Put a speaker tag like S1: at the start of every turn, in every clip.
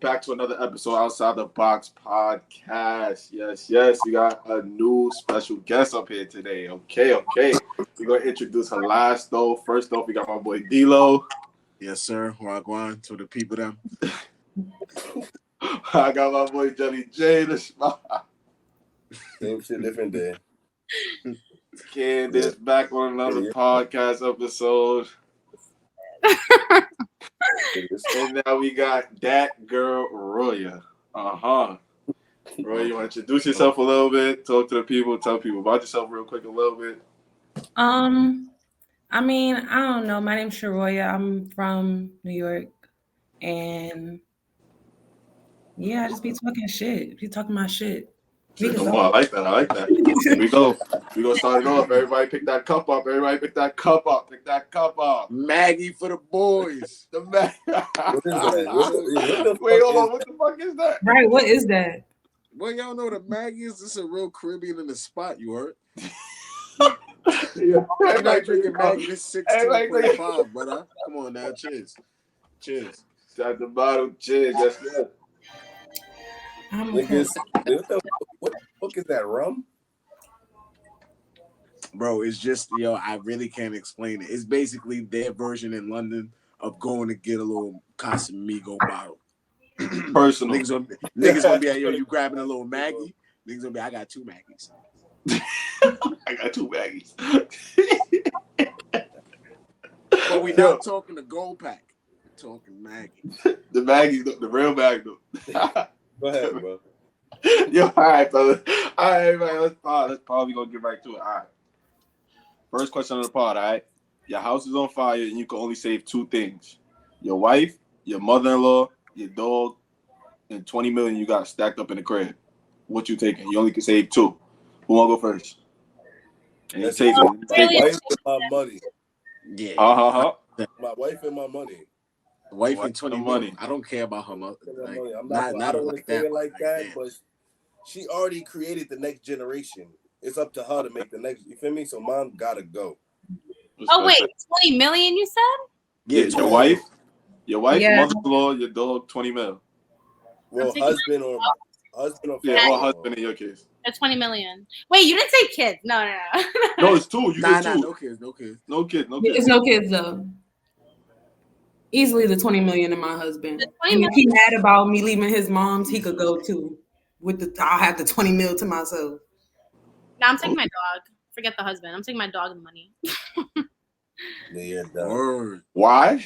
S1: back to another episode Outside the Box podcast. Yes, we got a new special guest up here today. Okay. We're going to introduce her last, though. First off, we got my boy D-Lo.
S2: Yes, sir. Wagwan to the people them.
S1: I got my boy Jelly J.
S3: Same shit, different day.
S1: Candace back on another podcast episode. And now we got that girl, Roya. Roya, you want to introduce yourself a little bit? Talk to the people. Tell people about yourself real quick a little bit.
S4: I don't know. My name's Sharoya. I'm from New York. And yeah, I just be talking shit. Be talking my shit.
S1: I like that. We go start it off. Everybody pick that cup up. Pick that cup up.
S2: Maggie for the boys.
S1: The Maggie.
S3: Wait,
S1: hold on. What the fuck is that?
S4: Right, what is that?
S2: Well, y'all know the Maggie is just a real Caribbean in the spot, you heard? Everybody drinking Maggie is 16.5, brother. Come on now, cheers.
S1: At the bottom, cheers. Yes.
S3: Niggas, what the fuck is that, rum?
S2: Bro, it's just, I really can't explain it. It's basically their version in London of going to get a little Casamigo bottle.
S1: Personal.
S2: Niggas gonna be like, you grabbing a little Maggie? Niggas gonna be, I got 2 Maggies.
S1: I got 2 Maggies.
S2: But we not talking the gold pack. We're talking Maggie.
S1: The Maggie, the real Maggie.
S3: Go ahead, bro.
S1: Yo, all right, brother. All right, everybody, let's pause. We're going to get right to it. All right. First question of the pod, all right? Your house is on fire and you can only save 2 things. Your wife, your mother-in-law, your dog, and $20 million you got stacked up in the crib. What you taking? You only can save 2. Who want to go first? And you take
S3: my wife and my money.
S2: Yeah.
S3: My wife and my money.
S2: Wife and 20 money. I don't care about her mother.
S3: Like, I don't want to say it like that, but she already created the next generation. It's up to her to make the next. You feel me? So mom gotta go.
S5: Oh wait, 20 million you said?
S1: Yeah, your wife, mother-in-law, your dog, 20 mil.
S3: Well, husband or family.
S1: Yeah, or husband in your case.
S5: That's 20 million. Wait, you didn't say kids? No.
S1: No, it's 2. You get 2.
S2: No kids.
S1: No kids.
S4: It's no kids though. Easily the 20 million in my husband. And if he mad about me leaving his mom's, he could go too. I'll have the 20 mil to myself.
S5: No, I'm taking my dog. Forget the husband. I'm taking my dog and the money.
S1: Why?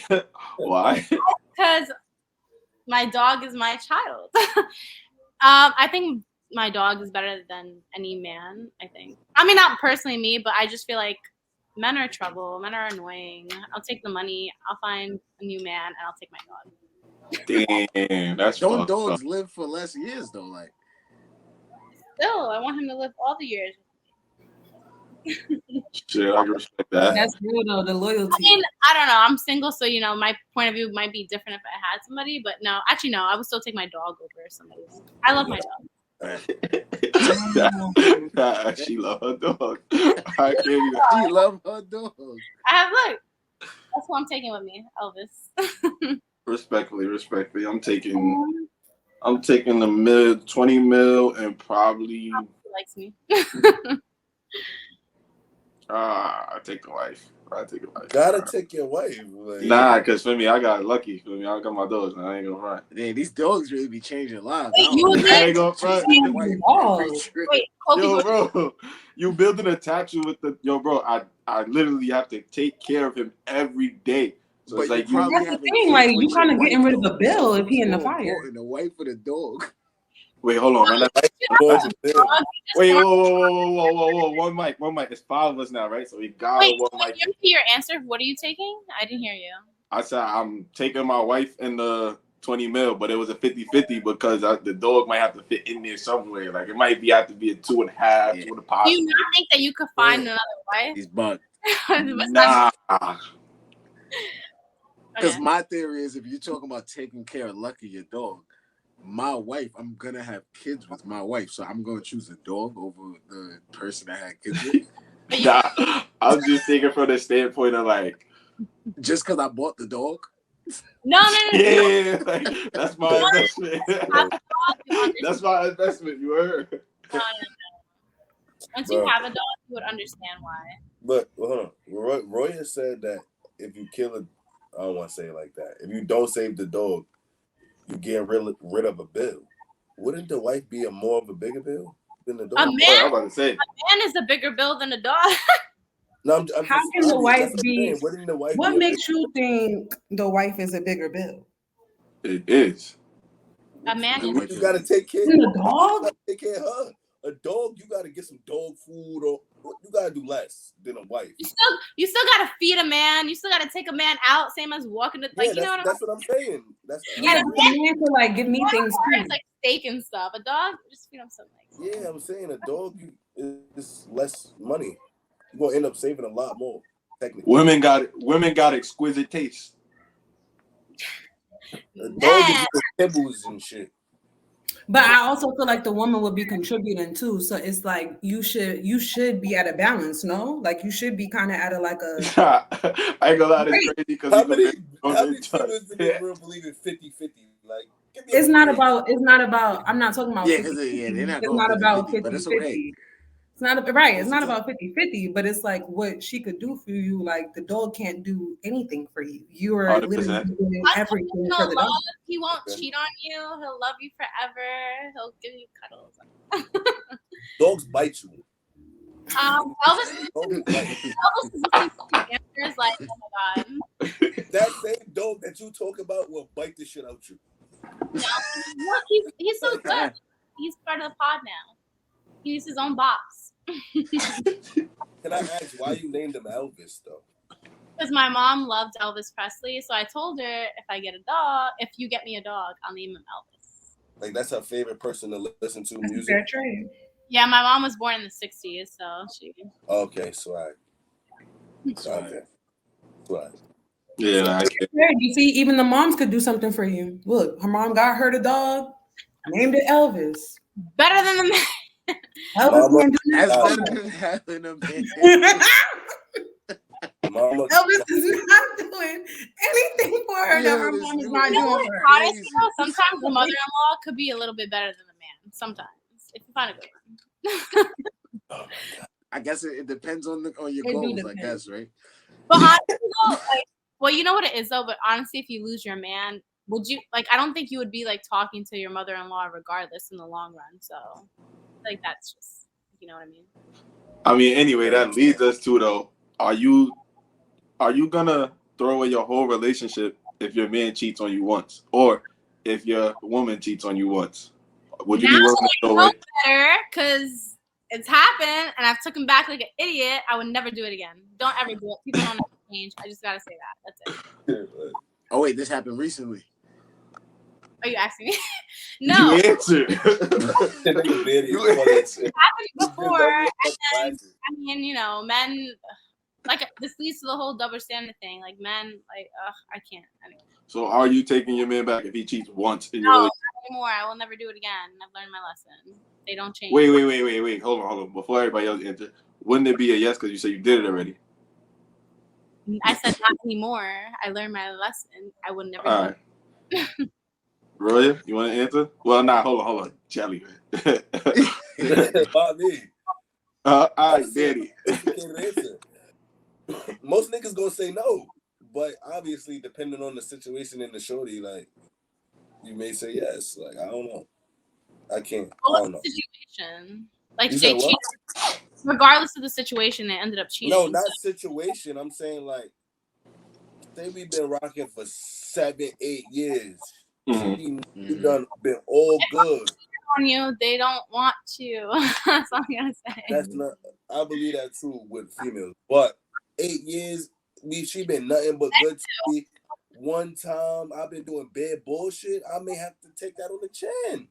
S1: Why?
S5: Because my dog is my child. I think my dog is better than any man, I think. I mean, not personally me, but I just feel like men are trouble. Men are annoying. I'll take the money. I'll find a new man, and I'll take my dog.
S1: Damn, that's
S2: don't dogs live for less years though. Like,
S5: still, I want him to live all the years.
S1: Shit, I respect that.
S4: That's real though. The loyalty.
S5: I mean, I don't know. I'm single, so my point of view might be different if I had somebody. But no, actually, no. I would still take my dog over somebody else. I love my dog.
S1: She love her dog.
S2: She love her dog.
S5: Look. That's who I'm taking with me, Elvis.
S1: Respectfully, I'm taking the 20 mil and probably.
S5: He likes me.
S1: I take the wife.
S3: Gotta take your wife. Like.
S1: Nah, because for me, I got lucky. For me, I got my dogs. Now I ain't gonna front.
S2: Man, these dogs really be changing lives.
S5: Wait,
S1: I ain't gonna front.
S5: Wait,
S1: yo, bro, you building attachment with bro. I literally have to take care of him every day. So
S2: but
S1: it's like
S4: that's the thing. Like you kind of getting rid of the bill if he in the fire.
S2: And the wife for the dog.
S1: Wait, hold on. Wait, whoa. One mic. It's 5 of us now, right? So we got one mic.
S5: Wait, your answer. What are you taking? I didn't hear you.
S1: I said I'm taking my wife and the 20 mil, but it was a 50-50 because the dog might have to fit in there somewhere. Like it might have to be a 2.5, 2.5.
S5: Do you not think that you could find another wife?
S2: He's bugged.
S1: Nah.
S2: Because my theory is if you're talking about taking care of Lucky, your dog, my wife, I'm going to have kids with my wife. So I'm going to choose a dog over the person I had kids with.
S1: Nah, I was just thinking from the standpoint of like.
S2: Just because I bought the dog,
S5: No.
S1: Yeah, like, that's my investment. That's my investment. You heard?
S5: No. Once you have a dog, you would understand why.
S3: But hold on, Roy has said that if you kill a, I don't want to say it like that. If you don't save the dog, you get rid of a bill. Wouldn't the wife be more of a bigger bill than the dog?
S5: A man,
S1: I'm about to say.
S5: A man is a bigger bill than a dog.
S3: No,
S4: How can the wife be?
S3: Wouldn't the wife
S4: what makes you think the wife is a bigger bill?
S1: It is.
S5: A man is.
S3: You gotta take care.
S4: The dog.
S3: Take care of her. A dog, you gotta get some dog food, or you gotta do less than a wife.
S5: You still gotta feed a man. You still gotta take a man out, same as walking to, like, you know
S3: that's what I'm saying. That's
S4: yeah, a man could like give me things too.
S5: It's like steak and stuff. A dog, just feed him something.
S3: Yeah, I'm saying a dog is less money. You're gonna end up saving a lot more. Technically,
S1: women got exquisite taste.
S3: A dog is kibbles and shit.
S4: But I also feel like the woman would be contributing too. So it's like you should be at a balance, no? Like you should be kind of at a like a.
S1: I ain't gonna lie, it's crazy because
S3: how many females in the world believe in 50-50? Like
S4: it's not about. I'm not talking about.
S2: Yeah, because they're not.
S4: It's not about 50-50.
S2: But it's okay.
S4: It's not right. It's not about 50-50, but it's like what she could do for you. Like the dog can't do anything for you. You are
S1: 100%.
S4: literally doing everything for the dog.
S5: He won't cheat on you. He'll love you forever. He'll give you cuddles.
S3: Dogs bite you.
S5: Elvis is listening to answers like, oh my god.
S3: That same dog that you talk about will bite the shit out you.
S5: No, he's so good. He's part of the pod now. He uses his own box.
S3: Can I ask why you named him Elvis though?
S5: Because my mom loved Elvis Presley, so I told her if you get me a dog, I'll name him Elvis.
S3: Like that's her favorite person to listen to music.
S4: Fair trade.
S5: Yeah, my mom was born in the 60s, so she.
S3: Okay, swag. Okay, swag.
S1: Yeah,
S4: you see, even the moms could do something for you. Look, her mom got her the dog, named it Elvis.
S5: Better than the man.
S4: Elvis can't do
S2: That's better than having a man.
S4: Elvis is not doing anything for her that her mom is not doing for her.
S5: Honestly, sometimes the mother-in-law could be a little bit better than the man. Sometimes, if you find a good one.
S2: I guess it depends on your goals, I guess, right?
S5: But honestly, though, well, you know what it is though. But honestly, if you lose your man, would you I don't think you would be like talking to your mother-in-law regardless in the long run. So, like that's just, you know what I mean.
S1: I mean, anyway, that leads us to though. Are you gonna throw away your whole relationship if your man cheats on you once, or if your woman cheats on you once? Would you be willing to throw away?
S5: Better, because it's happened, and I've took him back like an idiot. I would never do it again. Don't ever do it. People don't change. I just gotta say that. That's it.
S2: Oh wait, this happened recently.
S5: Are you asking me? No.
S1: You answered.
S3: You answered.
S5: It happened before, and then, I mean, you know, men. Like this leads to the whole double standard thing. Like men, like I can't. Anyway.
S1: So are you taking your man back if he cheats once in your
S5: No,
S1: relationship?
S5: not anymore. I will never do it again. I've learned my lesson. They don't change.
S1: Wait. Hold on. Before everybody else answers, wouldn't it be a yes because you said you did it already?
S5: I said not anymore. I learned my lesson. I would never.
S1: All right. Roya, you want to answer? Well, nah. Hold on. Jelly.
S3: About me.
S1: All right, Daddy.
S3: Most niggas gonna say no, but obviously, depending on the situation and the shorty, like you may say yes. Like I don't know. I can't. I don't know.
S5: Situation. Like they cheated. Regardless of the situation, they ended up cheating.
S3: No, not situation. I'm saying like, say we've been rocking for 7-8 years.
S1: Mm-hmm.
S3: You done been all good.
S5: On you, they don't want to. That's all I'm gonna say.
S3: That's not. I believe that's true with females, but 8 years, she been nothing but good to me. One time I've been doing bad bullshit. I may have to take that on the chin.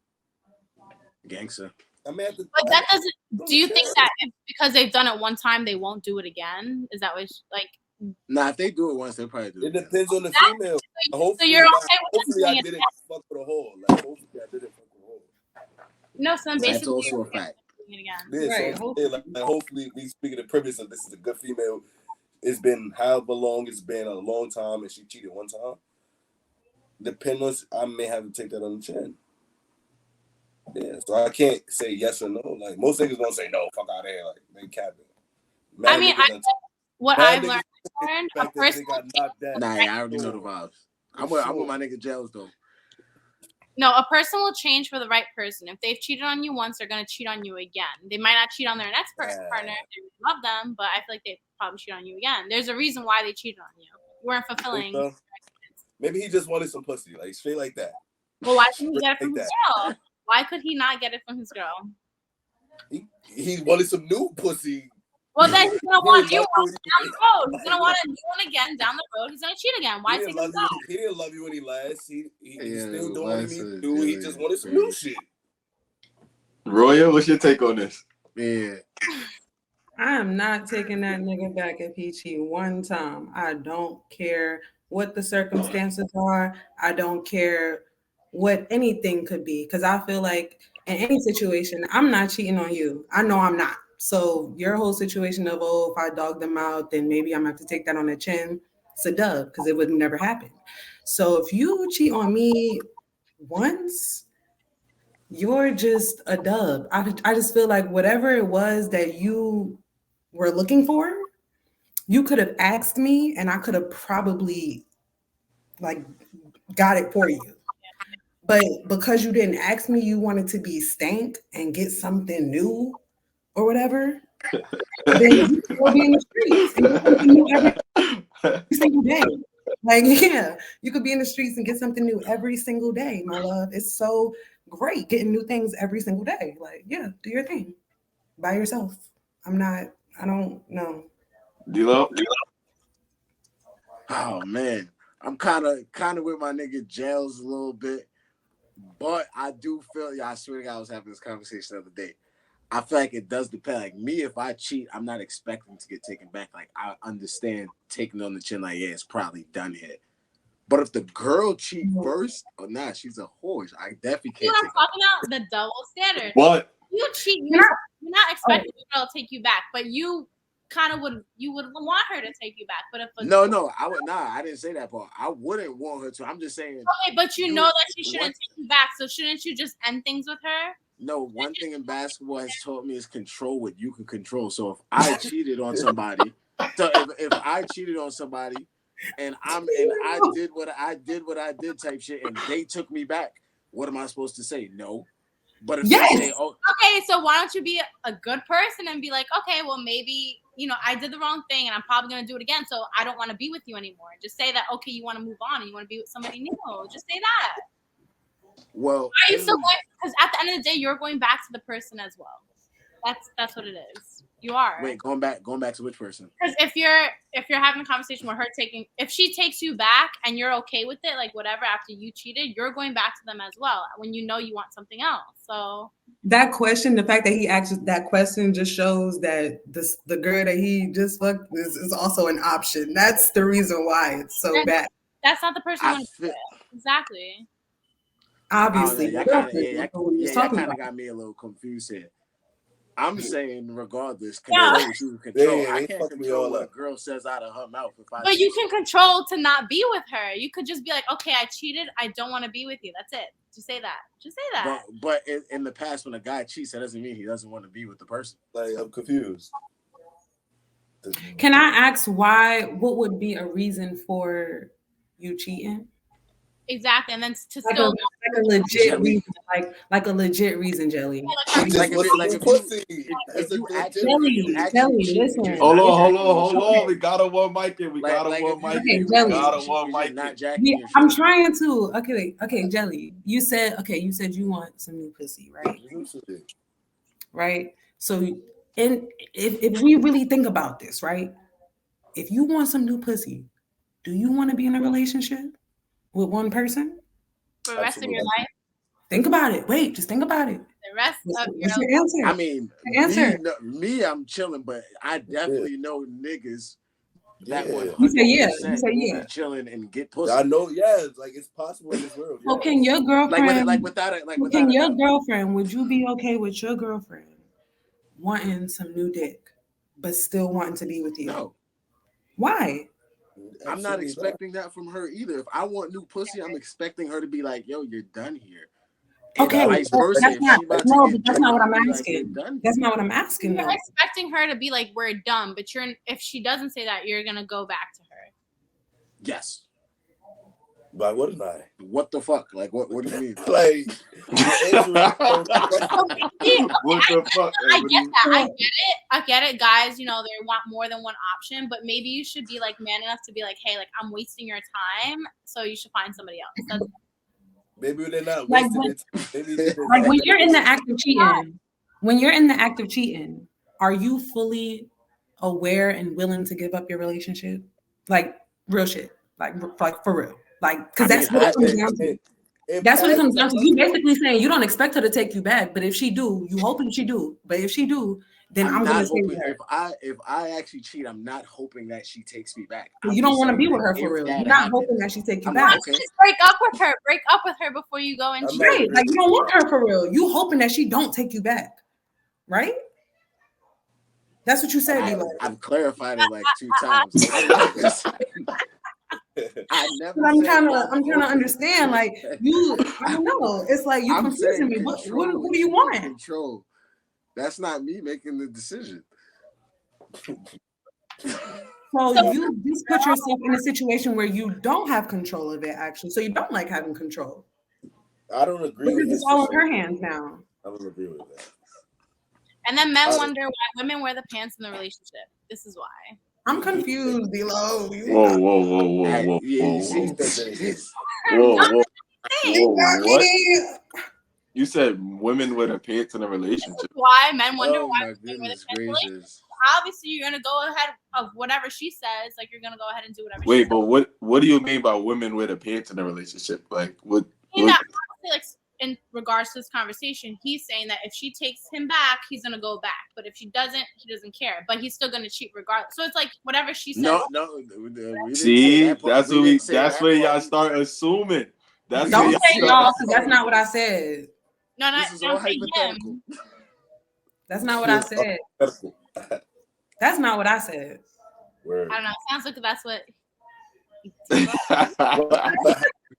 S2: Gangster.
S3: I may have to.
S5: But that doesn't. Do you think that because they've done it one time, they won't do it again? Is that what like?
S2: Nah, if they do it once, they'll probably do it.
S3: It depends on the female.
S5: So you're okay with
S3: hopefully I didn't fuck with a whole. Like hopefully I didn't fuck with a whole.
S5: No, so basically
S2: that's also a fact.
S3: Yeah, right. So, hopefully we speaking of privilege, so this is a good female. It's been however long it's been, a long time, and she cheated one time. depending on, I may have to take that on the chin. Yeah, so I can't say yes or no. Like most niggas gonna say no, fuck out of here. Like they capping.
S5: I mean, what I've learned, a
S3: they
S5: person.
S3: got knocked down.
S2: Nah, I already know the vibes. I'm with my nigga Gels though.
S5: No, a person will change for the right person. If they've cheated on you once, they're gonna cheat on you again. They might not cheat on their next partner if they really love them, but I feel like they probably cheat on you again. There's a reason why they cheated on you. You weren't fulfilling.
S3: Maybe he just wanted some pussy, like straight like that.
S5: Well, why couldn't he get it from his girl? Why could he not get it from his girl?
S3: He wanted some new pussy.
S5: Well, then he's gonna want new ones down the road. He's gonna want a new one again down the road. He's gonna cheat again. Why take him back?
S3: He didn't love you when he last. He's still doing what he
S2: do.
S3: do. He just wanted some new shit.
S1: Roya, what's your take on this?
S2: Yeah.
S4: I am not taking that nigga back if he cheat one time. I don't care what the circumstances are. I don't care what anything could be. Because I feel like in any situation, I'm not cheating on you. I know I'm not. So your whole situation of, oh, if I dog them out, then maybe I'm gonna have to take that on the chin. It's a dub because it would never happen. So if you cheat on me once, you're just a dub. I just feel like whatever it was that you were looking for, you could have asked me and I could have probably like got it for you. But because you didn't ask me, you wanted to be stank and get something new or whatever, then you will be in the streets and get something new every single day. Like, yeah, you could be in the streets and get something new every single day, my love. It's so great getting new things every single day. Like, yeah, do your thing by yourself. I don't know.
S1: D-Lo?
S2: Oh man, I'm kind of with my nigga Gels a little bit, but I do feel. Yeah, I swear to God, I was having this conversation the other day. I feel like it does depend. Like me, if I cheat, I'm not expecting to get taken back. Like I understand taking on the chin. Like yeah, it's probably done here. But if the girl cheat first, or nah, she's a horse. I definitely can't.
S5: You know what I'm talking about? The double standard.
S1: What?
S5: You cheat, you're not expecting the girl to take you back, but you kind of would want her to take you back. But if
S2: I didn't say that part. I wouldn't want her to. I'm just saying.
S5: Okay, but you know that she shouldn't take you back. So shouldn't you just end things with her?
S2: No, one thing in basketball has taught me is control what you can control. So if I cheated on somebody, if I cheated on somebody, and I did what I did type shit, and they took me back, what am I supposed to say? No. But if they say,
S5: okay, so why don't you be a good person and be like, okay, well maybe I did the wrong thing and I'm probably gonna do it again, so I don't want to be with you anymore. Just say that, okay, you want to move on and you want to be with somebody new. Just say that.
S2: Well,
S5: are you still going? Because at the end of the day, you're going back to the person as well. That's what it is. You are.
S2: Wait, going back to which person?
S5: Because if you're having a conversation with her if she takes you back and you're okay with it, like whatever, after you cheated, you're going back to them as well when you know you want something else. So
S4: that question, the fact that he asked that question just shows that the girl that he just fucked is also an option. That's the reason why it's so bad.
S5: That's not the person you want to exactly.
S4: Obviously,
S2: that kind of got me a little confused here. I'm saying, regardless, control. I can't control what a girl says out of her mouth.
S5: But you can control to not be with her. You could just be like, okay, I cheated. I don't want to be with you. That's it. Just say that. Just say that.
S2: But in the past, when a guy cheats, that doesn't mean he doesn't want to be with the person.
S3: Like, I'm confused.
S4: Can I ask what would be a reason for you cheating?
S5: Exactly, and then to
S4: like
S5: still
S4: a legit reason, like a legit reason, Jelly.
S3: Jelly,
S1: listen. Hold on. We got a one mic in.
S4: Not Jackie. I'm trying to. Okay, Jelly. You said you want some new pussy, right? Right. So, if we really think about this, right? If you want some new pussy, do you want to be in a relationship with one person
S5: for the rest of your life?
S4: Think about it. Wait, just think about it.
S5: The rest of your
S4: life. Answer?
S2: I mean, me, I'm chilling, but I definitely know niggas that would.
S4: You say yeah.
S2: Chilling and get pussy.
S3: I know, like it's possible in this world.
S4: So can your girlfriend,
S2: girlfriend,
S4: would you be okay with your girlfriend wanting some new dick, but still wanting to be with you?
S2: No.
S4: Why?
S2: I'm not
S3: Absolutely
S2: expecting that from her either. If I want new pussy, I'm expecting her to be like, "Yo, you're done here."
S4: Okay,
S2: And vice
S4: but
S2: versa.
S4: that's
S2: If
S4: not
S2: she about to
S4: no,
S2: get
S4: but that's not what
S2: jiggy,
S4: I'm
S2: be like, "You're
S4: asking.
S2: done
S4: That's
S2: here."
S4: not what I'm asking
S5: You're
S4: though.
S5: expecting her to be like, we're done, but if she doesn't say that, you're gonna go back to her.
S2: Yes.
S3: Why wouldn't I?
S2: What the fuck? Like, what do you mean?
S3: Like,
S1: What the fuck?
S5: I get that. I get it, guys. You know, they want more than one option, but maybe you should be like man enough to be like, hey, like I'm wasting your time, so you should find somebody else. That's
S3: maybe they're not
S4: Like
S3: wasting
S4: when-
S3: it. Maybe they
S4: Like when you're in the act of cheating, are you fully aware and willing to give up your relationship? Like real shit. Like for real. Like because that's what it comes down to. That's what it comes down to. You basically saying you don't expect her to take you back, but if she do, you hoping she do. But if she do, then I'm gonna
S2: not
S4: say
S2: hoping.
S4: her.
S2: If I actually cheat, I'm not hoping that she takes me back.
S4: You don't want to be with her for real. You're not hoping that she take you back.
S2: Okay.
S5: just break up with her. Break up with her before you go and cheat.
S4: Right. Like you don't want her for real. You hoping that she don't take you back. Right? That's what you said, D-Lo.
S2: I've clarified it like 2 times. I never.
S4: I'm trying to understand. Like you, I don't know. It's like you confusing me. What do you want?
S2: Control. That's not me making the decision.
S4: So you just put yourself in a situation where you don't have control of it, actually. So you don't like having control.
S3: I don't agree with
S4: this. It's all in her hands now.
S3: I don't agree with that.
S5: And then men wonder why women wear the pants in the relationship. This is why.
S4: I'm confused, D-Lo.
S1: Whoa. What? You said women wear the pants in a relationship.
S5: Why men wonder
S2: Oh
S5: why
S2: my
S5: women wear the
S2: goodness
S5: pants in a relationship.
S2: gracious.
S5: Obviously, you're gonna go ahead of whatever she says. Like you're gonna go ahead and do whatever.
S1: Wait,
S5: she
S1: but what do you mean by women wear the pants in a relationship? Like what?
S5: That, like in regards to this conversation, he's saying that if she takes him back, he's gonna go back. But if she doesn't, he doesn't care. But he's still gonna cheat regardless. So it's like whatever she says.
S2: No.
S1: See, that's where y'all start assuming. That's
S4: don't say y'all, because that's not what I said.
S5: No,
S2: this is all hypothetical.
S4: That's not what I said. That's not what I said.
S3: Word.
S5: I don't know. It sounds like that's what.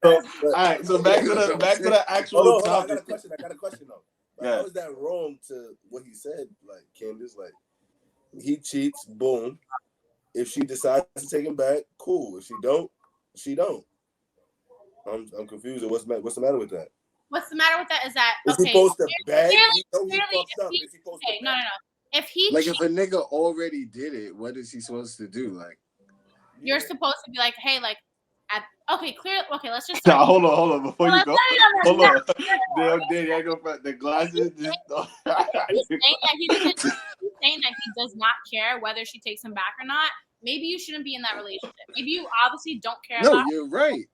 S1: All right, so back to the actual topic.
S3: I got a question though. Like, how is that wrong to what he said? Like Candace, like he cheats, boom. If she decides to take him back, cool. If she don't, she don't. I'm confused. What's the matter with that?
S5: What's the matter with that? Is that
S3: is he supposed to beg?
S5: No. If he
S2: like if a nigga already did it, what is he supposed to do? Like
S5: you're supposed to be like, hey, like okay, let's just
S1: start. Hold on, before you go. Hold on. Damn, I go for the glasses.
S5: He's saying that he does not care whether she takes him back or not. Maybe you shouldn't be in that relationship. Maybe you obviously don't care about.
S2: No, you're right.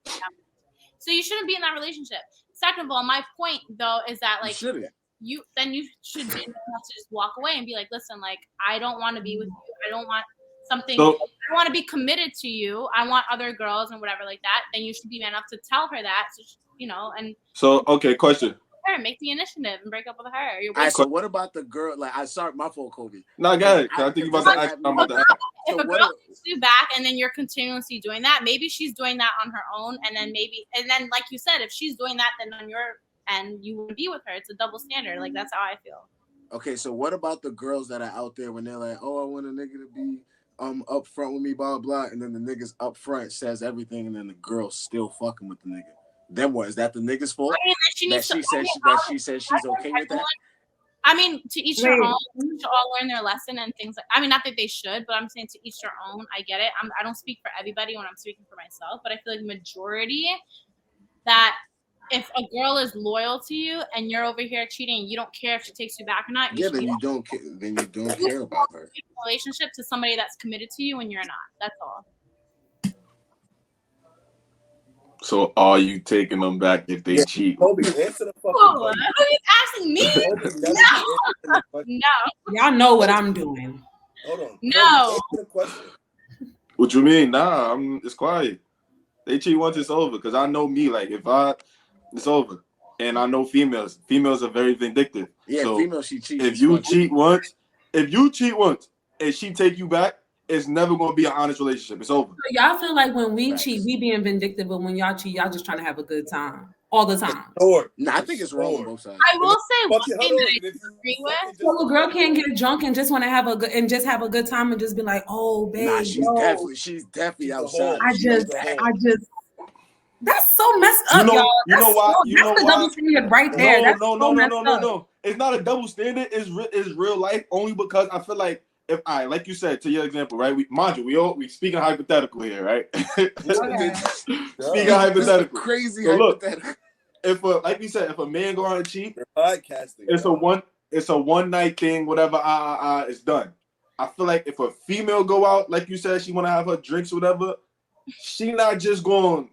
S5: So you shouldn't be in that relationship. Second of all, my point though is that like you should be enough to just walk away and be like, listen, like I don't want to be with you. I don't want something. I want to be committed to you. I want other girls and whatever like that. Then you should be man enough to tell her that. So and
S1: so okay, question.
S5: Her, make the initiative and break up with her.
S2: All right, so what about the girl? Like, sorry, my fault, Kobe.
S1: No, go ahead. I think you about to ask. I'm about to ask.
S5: If a girl takes you back and then you're continuously doing that, maybe she's doing that on her own, and then like you said, if she's doing that, then on your end you would be with her. It's a double standard. Like that's how I feel.
S2: Okay, so what about the girls that are out there when they're like, oh, I want a nigga to be up front with me, blah blah, and then the nigga's up front says everything, and then the girl's still fucking with the nigga. Then what? Is that the nigga's fault?
S5: I mean,
S2: she says she's okay with that.
S5: I mean, to each their own. To all learn their lesson and things like. I mean, not that they should, but I'm saying to each their own. I get it. I don't speak for everybody when I'm speaking for myself, but I feel like majority that if a girl is loyal to you and you're over here cheating, you don't care if she takes you back or not.
S2: Then you don't care. Then you don't care about her.
S5: Relationship to somebody that's committed to you when you're not. That's all.
S1: So are you taking them back if they cheat?
S3: Kobe, answer the fucking
S5: question. Who is asking me? No.
S4: Y'all know what I'm doing.
S3: Hold on.
S5: No.
S1: What you mean? Nah, it's quiet. They cheat once it's over. Because I know me, like it's over. And I know females. Females are very vindictive.
S2: Yeah,
S1: so
S2: females she cheats.
S1: If you cheat once and she take you back it's never gonna be an honest relationship. It's over.
S4: So y'all feel like when we
S2: Facts.
S4: cheat, we being vindictive, but when y'all cheat, y'all just trying to have a good time all the time.
S3: Or
S2: Nah, I think it's wrong on both sides.
S5: I will say one
S3: fuck it,
S5: thing
S3: hold
S5: that
S3: on.
S5: I
S3: If you
S5: disagree
S3: fucking
S5: with.
S3: just-
S4: So a girl can't get drunk and just want to have a good and just have a good time and just be like, oh babe,
S2: Nah, she's
S4: yo,
S2: definitely
S3: She's
S2: outside.
S3: a
S4: I
S3: She's
S4: just,
S3: a hoe.
S4: I just. That's so messed up,
S1: You know
S4: y'all.
S1: why?
S4: That's
S1: You know
S4: the
S1: why?
S4: double standard right there.
S1: No,
S4: That's
S1: no,
S4: so
S1: no, no,
S4: messed
S1: no, no,
S4: up.
S1: no. It's not a double standard. It's real life only because I feel like if I, like you said, to your example, right? We speaking hypothetical here, right?
S4: Okay.
S1: Speaking hypothetical.
S2: Crazy
S1: So look,
S2: hypothetical.
S1: like you said, if a man go out and cheat,
S3: Podcasting.
S1: it's a one night thing. Whatever, it's done. I feel like if a female go out, like you said, she want to have her drinks, or whatever, she not just going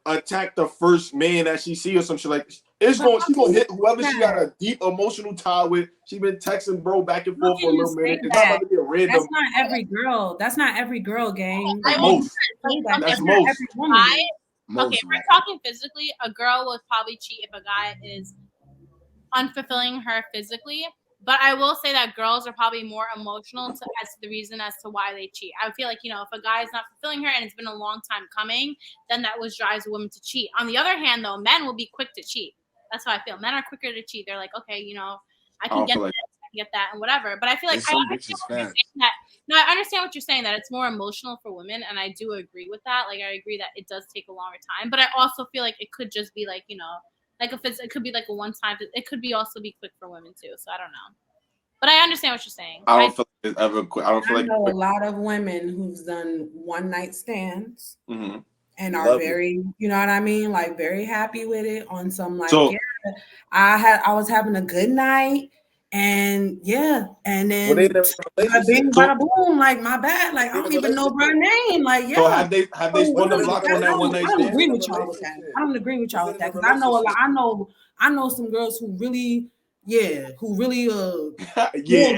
S1: attack the first man that she see or some shit like. She gonna hit whoever she got a deep emotional tie with. She been texting bro back and forth for a little minute. It's not about to be a random.
S4: That's not every girl. That's not every girl, gang.
S5: I
S1: will
S5: say
S4: That's
S1: That's
S4: not
S1: most.
S4: every woman.
S5: Okay, if we're talking physically, a girl would probably cheat if a guy is unfulfilling her physically. But I will say that girls are probably more emotional as to the reason as to why they cheat. I feel like, if a guy is not fulfilling her and it's been a long time coming, then that drives a woman to cheat. On the other hand, though, men will be quick to cheat. That's how I feel. Men are quicker to cheat. They're like, okay, I can get this, I can get that, and whatever. But I feel like I understand what you're saying, that it's more emotional for women, and I do agree with that. Like, I agree that it does take a longer time. But I also feel like it could just be like, like it could be like a one time. It could be also be quick for women too. So I don't know, but I understand what you're saying.
S1: I don't feel like it's ever quick. I don't feel
S4: I
S1: like
S4: know a lot of women who've done one night stands
S1: Mhm.
S4: and are
S3: Love
S4: very, you know what I mean, like very happy with it on some like,
S1: So-
S4: yeah, I was having a good night. And and then
S3: When they in a relationship,
S4: bada boom, like my bad, like I don't even know her name, like
S1: So have they spun the block on that one night
S4: I don't
S1: stand?
S4: agree with y'all with that. I don't agree with y'all with that because I know a lot. I know some girls who really, who really
S1: Yeah.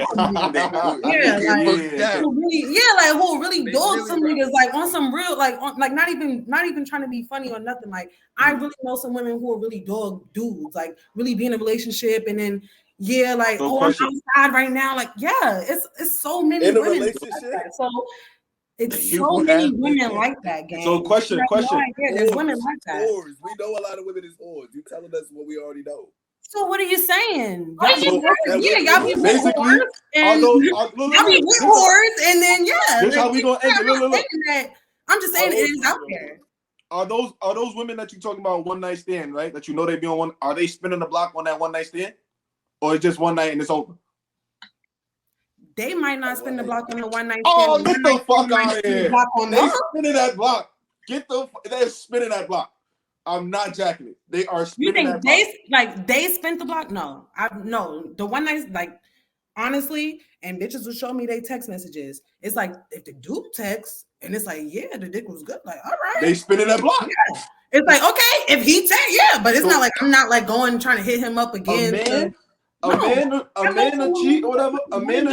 S4: who really
S2: They
S4: dog
S2: really
S4: some
S2: rough.
S4: niggas like on some real like not even trying to be funny or nothing. Like I really know some women who are really dog dudes, like really be in a relationship and then like
S1: So
S4: I'm outside right now. Like it's so many
S3: in a
S4: women
S3: relationship.
S4: like that. So it's
S2: You
S4: so
S2: would
S4: many
S2: have-
S4: women like that, gang.
S1: So question.
S4: There's women like that.
S3: Whores. We know a lot of women is whores. You telling us what we already know.
S4: So what are you saying?
S5: What
S4: Y'all
S5: are
S4: be
S5: you-
S4: y'all be
S1: Basically,
S4: whores and
S1: look,
S4: y'all be with whores and then
S1: This how we gonna end it. Look.
S4: I'm just saying it is out there.
S1: Are those women that you talking about one night stand, right? That they be on one? Are they spinning the block on that one night stand, or it's just one night and it's over?
S4: They might not spin the block on the one night stand.
S1: Oh, get the fuck out of here! They
S4: They
S1: spinning that block. They're spinning that block. I'm not jacking it. They are
S4: you
S1: spinning
S4: think
S1: that block.
S4: they spent the block? No, the one night honestly, and bitches will show me they text messages. It's like if the dude texts and it's like the dick was good. Like all right,
S1: They spinning that block.
S4: Yeah. It's like okay if he text but it's not like I'm not like going trying to hit him up again.
S1: A man will cheat or whatever. A man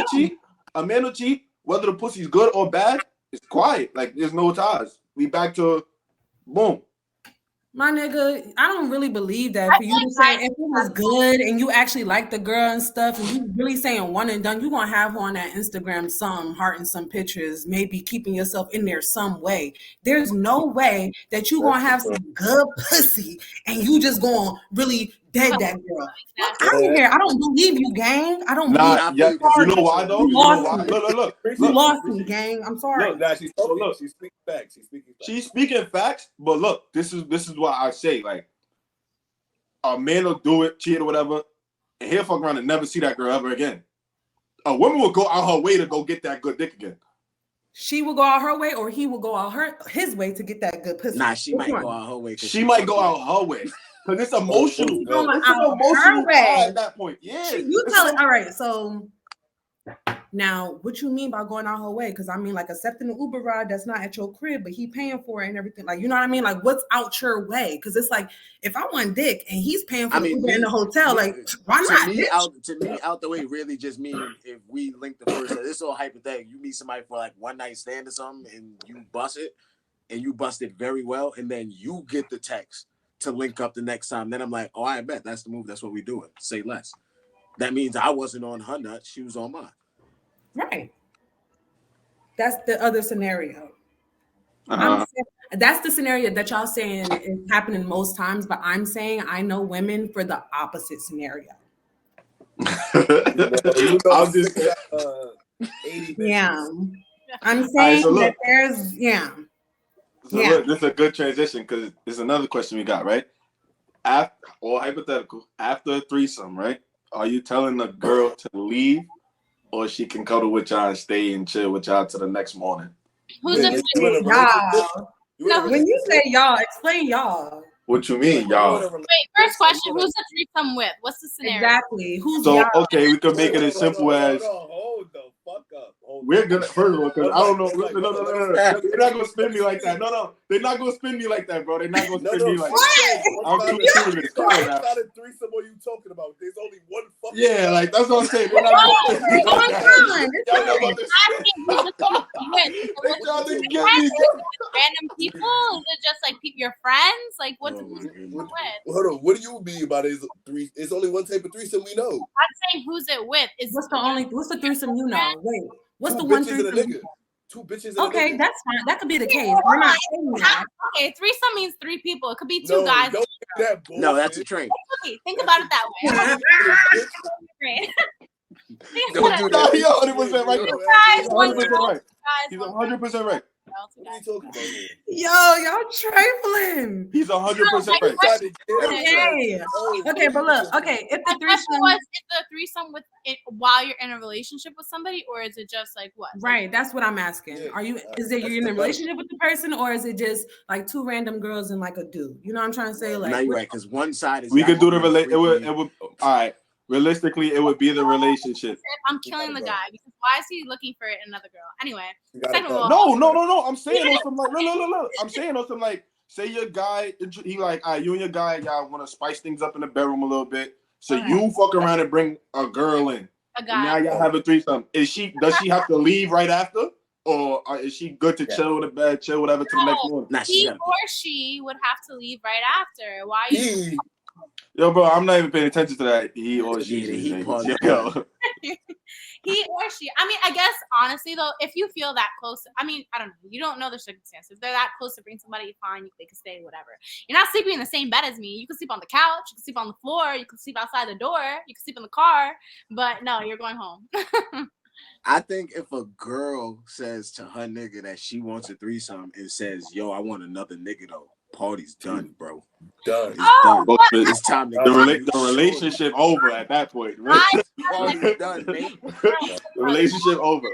S1: will cheat. Whether the pussy's good or bad, it's quiet. Like there's no ties. We back to boom.
S4: My nigga, I don't really believe that. For you to say if it was good and you actually like the girl and stuff, and you really saying one and done, you gonna have her on that Instagram some heart and some pictures, maybe keeping yourself in there some way. There's no way that you gonna have some good pussy and you just gonna really dead that girl. Look out of here. I don't believe you, gang. I don't believe
S1: you. You know why though?
S4: You lost me.
S1: Look.
S4: You lost me, gang. I'm sorry.
S3: Look, she's talking. She's speaking facts.
S1: She's speaking facts, but look, this is what I say. Like, a man will do it, cheat or whatever, and he'll fuck around and never see that girl ever again. A woman will go out her way to go get that good dick again.
S4: She will go out her way, or he will go out his way to get that good pussy.
S2: Nah, she might go out her way.
S1: She might go out her way. Because it's emotional. It's
S4: going
S1: an
S4: out
S1: emotional
S4: her way.
S1: tie at that point. Yeah.
S4: You tell it. All right. So now, what you mean by going out her way? Because I mean, like accepting the Uber ride that's not at your crib, but he paying for it and everything. Like, you know what I mean? Like, what's out your way? Because it's like, if I want dick and he's paying for the Uber in the hotel, like, why not?
S2: To me, out the way really just mean if we link the first. This is all hypothetical. You meet somebody for like one night stand or something, and you bust it, and you bust it very well, and then you get the text to link up the next time. Then I'm like, oh, I bet that's the move. That's what we doing. Say less. That means I wasn't on her nut. She was on mine.
S4: Right. That's the other scenario.
S1: Uh-huh.
S4: That's the scenario that y'all saying is happening most times, but I'm saying I know women for the opposite scenario.
S1: I'm just
S3: 80 bitches.
S4: Yeah. I'm
S1: All right,
S4: saying
S1: so
S4: that
S1: look.
S4: there's
S1: So look, this is a good transition because there's another question we got, right? After, or hypothetical, after a threesome, right? Are you telling the girl to leave, or she can cuddle with y'all and stay and chill with y'all till the next morning?
S5: Who's
S3: Yeah,
S5: the
S3: you in a relationship?
S4: y'all.
S3: You in a
S4: When you say
S3: relationship?
S4: y'all, explain y'all.
S1: What you mean,
S3: You in a
S1: y'all?
S3: relationship?
S5: Wait, first question, who's the threesome with? What's the scenario?
S4: Exactly. Who's
S1: So
S4: y'all?
S1: okay, we can make it as simple as
S3: Hold the fuck up.
S1: we're gonna first of all, because I don't know.
S3: One mic,
S1: No, they're not gonna spin me like that. No, they're not gonna spin me like that, bro. They're not gonna spin me like that. I'm too serious. Come on now.
S3: What kind of threesome are you talking about? There's only one fucking.
S1: Yeah, like that's what I'm saying. They're not gonna spin me like that. Y'all know about this shit. What y'all niggas give me?
S5: Random people? Is it just like your friends? Like what's who's the threesome with?
S3: Hold on. What do you mean by there's three? It's only one type of threesome we know.
S5: I'm saying who's it with?
S4: What's the threesome you know? Wait, what's
S3: Two
S4: the one
S3: bitches and a
S4: threesome?
S3: nigga. Two bitches and a
S4: Okay,
S3: nigga.
S4: that's fine. That could be the case. We're not saying that.
S5: Okay, threesome means 3 people. It could be 2 guys.
S3: Don't do that bullshit.
S2: No, that's a train.
S5: Okay, think about it that way.
S2: Don't do
S1: No,
S2: that.
S1: he 100% right.
S5: Two guys,
S1: He's
S5: one
S1: 100%
S5: girl.
S1: right.
S5: Guys,
S1: He's
S5: one
S1: 100% right.
S3: What are you talking about here?
S4: Yo, y'all trifling.
S1: He's 100% right.
S4: Okay, but look, okay, if the
S5: My question
S4: threesome,
S5: was, is the threesome with it while you're in a relationship with somebody, or is it just like what?
S4: right? That's what I'm asking.
S3: Yeah,
S4: Are you? Is it you're in a relationship with the person, or is it just like 2 random girls and like a dude? You know what I'm trying to say? Like,
S2: No, you're right, because one side is.
S1: We could do the It would. All right. Realistically, it would be the relationship.
S5: I'm killing the guy because why is he looking for another girl? Anyway, second of
S3: go.
S5: all,
S1: No. I'm saying on some like look. I'm saying on some like say your guy he like you and your guy y'all want to spice things up in the bedroom a little bit. So you fuck around and bring a girl in.
S5: a
S1: And
S5: guy.
S1: now y'all have a threesome. Does she have to leave right after, or is she good to chill in the bed, chill whatever till the next morning?
S2: Nah,
S5: He or she would have to leave right after. Why are you?
S1: Yo, bro, I'm not even paying attention to that. He or she.
S2: He
S1: Yo.
S5: He or she. I mean, I guess honestly though, if you feel that close, I mean, I don't know. You don't know the circumstances. If they're that close to bring somebody, fine. They can stay, whatever. You're not sleeping in the same bed as me. You can sleep on the couch. You can sleep on the floor. You can sleep outside the door. You can sleep in the car. But no, you're going home.
S2: I think if a girl says to her nigga that she wants a threesome and says, "Yo, I want another nigga though," party's done, bro.
S3: Done.
S2: It's done.
S1: But
S2: It's time to
S1: the relationship over at that point. Right?
S2: Party's done, mate.
S1: The relationship over.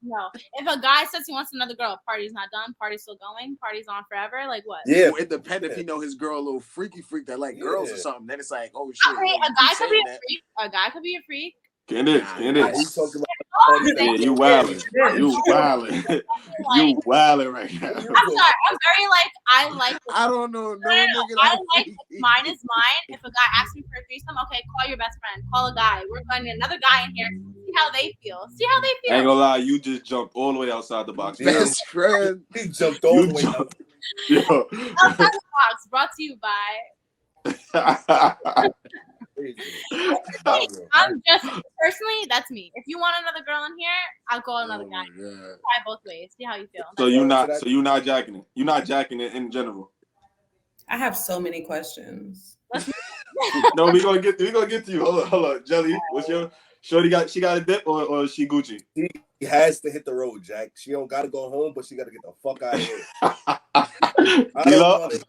S5: No. If a guy says he wants another girl, party's not done. Party's still going. Party's on forever. Like what?
S3: Yeah.
S2: It depends if you know his girl a little freaky freak that like girls or something. Then it's like, oh shit.
S5: Okay, a guy could be a freak. A guy could be a freak.
S1: Candace.
S3: He's talking about.
S1: Yeah, you wildin'. You wildin'. You wildin' right now.
S5: I'm sorry. I'm very like I like.
S2: I don't know. No nigga.
S5: I like mine is mine. If a guy asks me for a threesome, okay, call your best friend. Call a guy. We're going to another guy in here. See how they feel. See how they feel.
S1: I ain't gonna lie, you just jumped all the way outside the box.
S2: Best friend.
S3: He jumped all the way out.
S1: Yo.
S5: Outside the box. Brought to you by. I'm just personally, that's me. If you want another girl in here, I'll call another guy. Try both ways. See how you feel.
S1: So you're not jacking it. You're not jacking it in general.
S4: I have so many questions.
S1: No, we gonna get to you. Hold on, Jelly. What's your shorty got? She got a dip or is she Gucci?
S3: She has to hit the road, Jack. She don't gotta go home, but she gotta get the fuck out of here. I don't want to,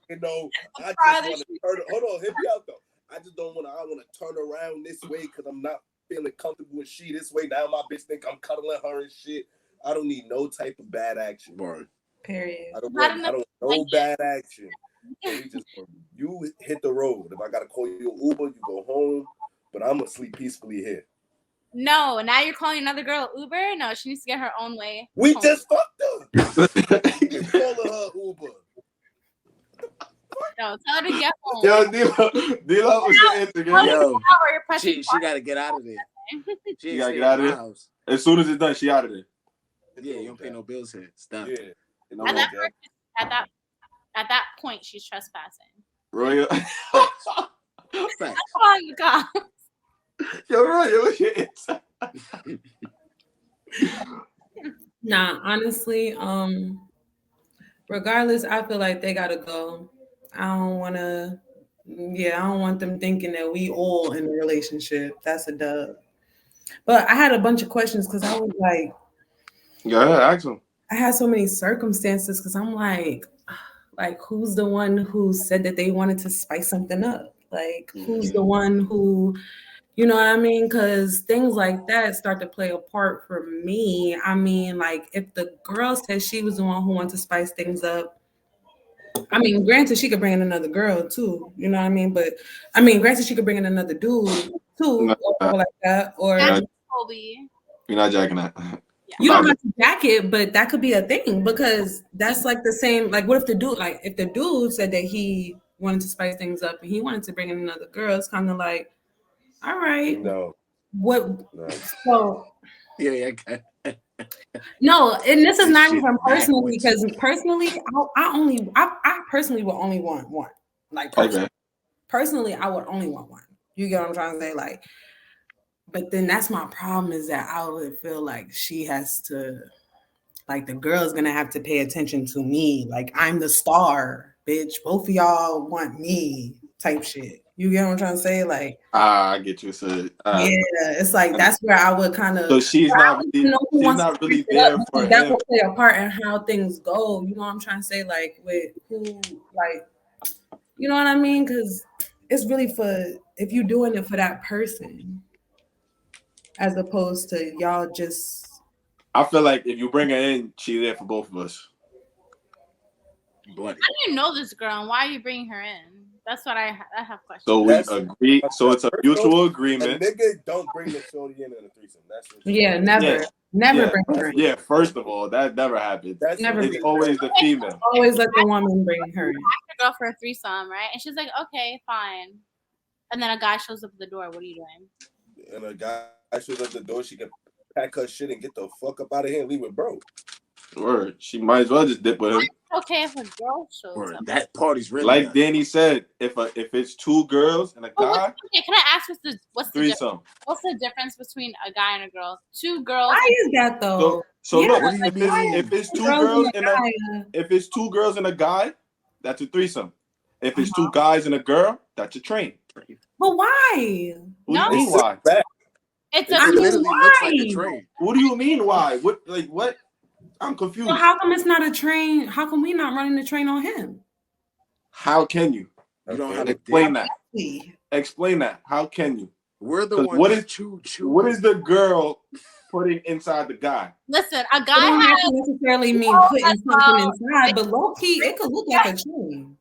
S3: I just want to turn. Hold on, hit me out though. I just don't want to. I want to turn around this way because I'm not feeling comfortable with she this way. Now my bitch think I'm cuddling her and shit. I don't need no type of bad action, bro.
S4: Period.
S3: I don't no bad action. You hit the road. If I gotta call you an Uber, you go home. But I'm gonna sleep peacefully here.
S5: No, now you're calling another girl Uber. No, she needs to get her own way.
S3: We just fucked her. You calling her Uber?
S5: No, tell her to get home.
S1: Yo, D'Lo, what's your answer, girl?
S2: Yo, she gotta get out of there.
S1: She gotta get out of there. House. As soon as it's done, she out of there.
S2: Yeah, you don't pay no bills here. It's done.
S3: Yeah.
S5: At that point, she's trespassing.
S1: Roya.
S2: Facts.
S5: calling the cops.
S1: Yo, Roya, what's your answer?
S4: Nah, honestly, regardless, I feel like they gotta go. I don't wanna yeah, I don't want them thinking that we all in a relationship. That's a dub. But I had a bunch of questions because I was like,
S1: Go ahead, ask him.
S4: I had so many circumstances because I'm like who's the one who said that they wanted to spice something up? Like who's the one who, you know what I mean? Because things like that start to play a part for me. I mean, like if the girl said she was the one who wanted to spice things up, I mean, granted, she could bring in another girl too, you know what I mean? But I mean, granted, she could bring in another dude too,
S1: No,
S4: or whatever like that. Or
S5: That's Kobe.
S1: you're not jacking that.
S4: you don't have to jack it, but that could be a thing because that's like the same. Like, what if the dude, like, if the dude said that he wanted to spice things up and he wanted to bring in another girl, it's kind of like, all right,
S3: No.
S4: what?
S3: No.
S4: So
S2: Yeah.
S4: no, and this is
S2: This
S4: not
S2: shit
S4: even personally
S2: backwards.
S4: because personally, I personally would only want one. Like, personally, I would only want one. You get what I'm trying to say? Like, but then that's my problem is that I would feel like she has to, like, the girl's gonna have to pay attention to me. Like, I'm the star, bitch. Both of y'all want me, type shit. You get what I'm trying to say? Like,
S1: I get you. So,
S4: yeah, it's like that's where I would kind of.
S1: So she's not really there for
S4: that
S1: him.
S4: will play a part in how things go. You know what I'm trying to say? Like with who, like, you know what I mean? Because it's really for if you're doing it for that person, as opposed to y'all just.
S1: I feel like if you bring her in, she's there for both of us.
S2: Bloody.
S5: How do you know this girl and why are you bringing her in? That's what I have questions.
S1: So we agree. So it's a mutual agreement.
S3: A nigga don't bring the shorty in a threesome. That's what
S4: never. Never bring her in.
S1: Yeah, first of all, that never happens.
S4: Never.
S1: It's always the female.
S4: Always let the woman bring her in.
S5: Ask your girl for a threesome, right? And she's like, okay, fine. And then a guy shows up at the door. What are you doing?
S3: And a guy shows up at the door, she can pack her shit and get the fuck up out of here and leave with bro.
S1: Word. She might as well just dip with him.
S5: Okay, if a girl shows up.
S2: That party's really
S1: like
S2: nice.
S1: Danny said, if it's two girls and a guy,
S5: Okay, can I ask what's the
S1: threesome.
S5: difference? What's the difference between a guy and a girl? Two girls.
S4: Why is that though?
S1: So
S4: Yeah,
S1: look,
S4: what
S1: if it's two girls and if it's two girls and a guy, that's a threesome. If it's two guys and a girl, that's a train.
S4: But why?
S5: No.
S1: What do you mean why?
S5: It's
S2: It
S5: a
S2: literally looks like a train.
S1: What do you mean why? What? I'm confused.
S4: So how come it's not a train? How come we not running the train on him?
S1: How can you?
S2: You don't have
S1: Explain that.
S4: See.
S1: Explain that. How can you?
S2: We're the
S1: 'Cause
S2: ones.
S1: what is-
S2: choo.
S1: What is the girl putting inside the guy?
S5: listen. A
S4: It
S5: guy
S4: don't have
S5: has
S4: to necessarily mean putting something inside, but low key, it could look like a train.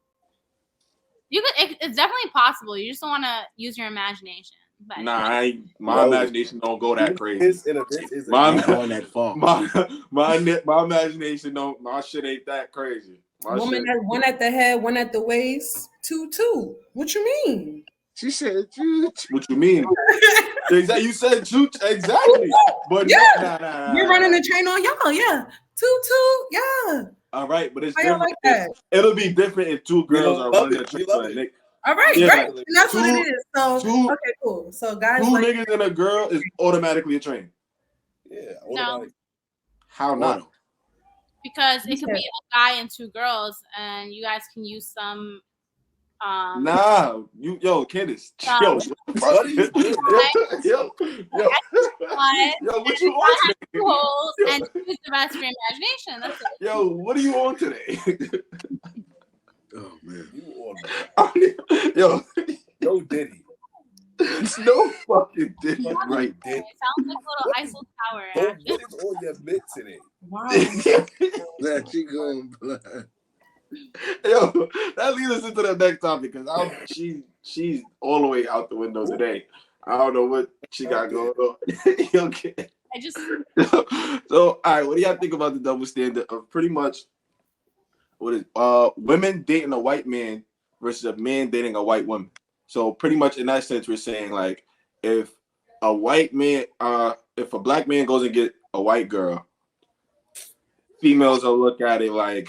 S5: it's definitely possible. You just don't want to use your imagination. But
S1: Nah, my imagination don't go that crazy.
S3: This is
S1: My
S2: going that far.
S1: my imagination don't. My shit ain't that crazy. My
S4: Woman,
S1: shit.
S4: one at the head, one at the waist, two. What you mean?
S2: She said, choo.
S1: What you mean? Exactly. You said two. Exactly. But
S4: Yeah.
S1: nah.
S4: You're running the train on y'all, yeah. Two, yeah.
S1: All right, but it's
S4: How y'all
S1: different.
S4: like that?
S1: It'll be different if two girls are running the train. Like,
S4: All right,
S1: Yeah,
S4: great. And that's what
S1: two-
S4: it is. So
S1: two-
S4: okay, cool. So guys,
S1: two
S4: like,
S1: niggas and a girl is automatically a train.
S3: Yeah.
S5: No.
S1: How not?
S5: because it could be a guy and two girls, and you guys can use some.
S1: Nah, Candace. Yo, what you on today?
S5: Two holes and choose the rest for your imagination. That's it.
S1: Yo, what are you on today?
S2: Oh man.
S3: You on
S1: Yo,
S3: no Diddy.
S1: no fucking Diddy,
S3: Fuck
S1: right?
S3: Diddy.
S5: It sounds like a little Eiffel Tower.
S3: Don't
S5: Actually.
S3: put it on your mitt today.
S4: wow.
S2: That she going blind.
S1: Yo, that leads us into the next topic because she's all the way out the window today. I don't know what she got going on. Okay.
S5: I just
S1: So, all right, what do y'all think about the double standard of pretty much what is women dating a white man versus a man dating a white woman? So pretty much in that sense, we're saying like if a white man, if a black man goes and get a white girl, females will look at it like,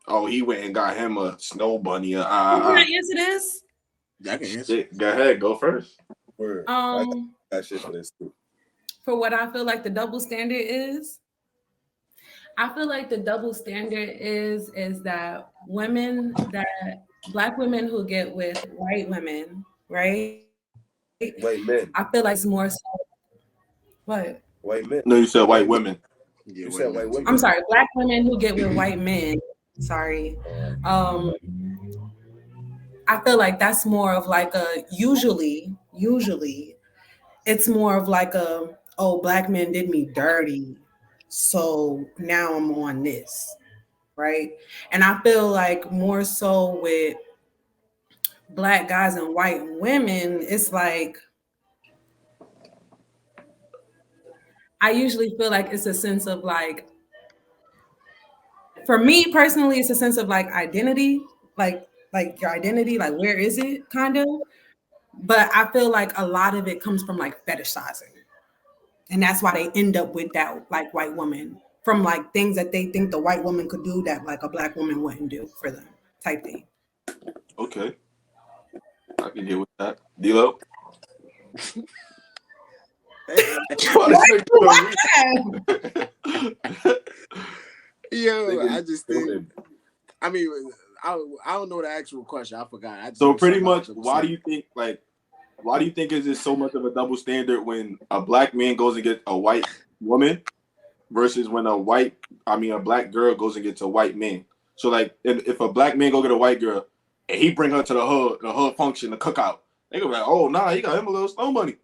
S1: oh, he went and got him a snow bunny.
S4: Can I answer this?
S2: I can answer.
S1: Go ahead, go first.
S3: Word. I
S4: Um,
S3: got shit for this too.
S4: for what I feel like the double standard is, I feel like the double standard is that women that black women who get with white women, right? I feel
S3: White
S4: like it's
S3: men.
S4: more so what?
S3: White men.
S1: No, you said white
S3: White men.
S1: women.
S2: Yeah,
S3: You
S2: white
S3: said
S2: men
S3: white
S2: too.
S3: women.
S4: I'm sorry, black women who get with white men. Sorry. Um I feel like that's more of like a usually it's more of like a, oh, black men did me dirty, so now I'm on this, right? And I feel like more so with black guys and white women, it's like I usually feel like it's a sense of like, for me personally, it's a sense of like identity, like your identity, like where is it, kind of. But I feel like a lot of it comes from like fetishizing, and that's why they end up with that like white woman, from like things that they think the white woman could do that like a black woman wouldn't do for them, type thing.
S1: Okay, I can get with that. D-Lo?
S2: Yo, I just think.
S3: Nigga,
S2: I mean, I don't know the actual question. I forgot. I just
S1: So
S2: know
S1: pretty
S2: something about
S1: much,
S2: the
S1: why do you think is it so much of a double standard when a black man goes and gets a white woman versus when a black girl goes and gets a white man? So like, if a black man go get a white girl and he bring her to the hood function, the cookout, they go like, oh nah, he got him a little slow money.